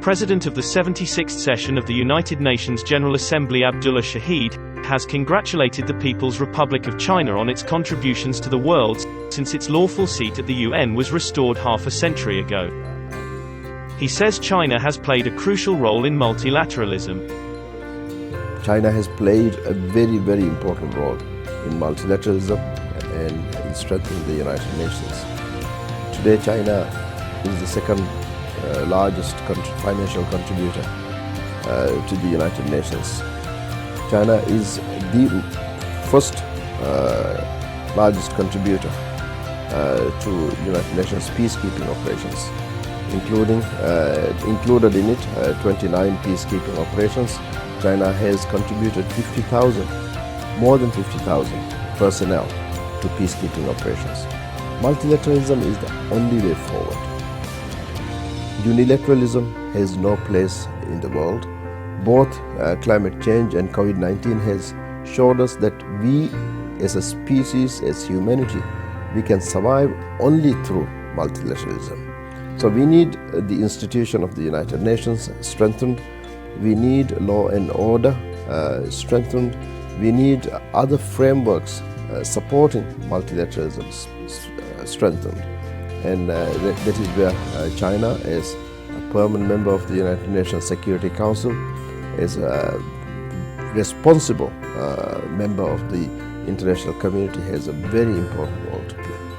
President of the 76th session of the United Nations General Assembly Abdullah Shahid, has congratulated the People's Republic of China on its contributions to the world since its lawful seat at the UN was restored half a century ago. He says China has played a crucial role in multilateralism. China has played a very, very important role in multilateralism and in strengthening the United Nations. Today, China is the second largest financial contributor to the United Nations. China is the first largest contributor to United Nations peacekeeping operations, included in it 29 peacekeeping operations. China has contributed more than 50,000 personnel to peacekeeping operations. Multilateralism is the only way forward. Unilateralism has no place in the world. Both climate change and COVID-19 has showed us that we as a species, as humanity, we can survive only through multilateralism. So we need the institution of the United Nations strengthened. We need law and order strengthened. We need other frameworks supporting multilateralism strengthened. And that is where China, as a permanent member of the United Nations Security Council, as a responsible member of the international community, has a very important role to play.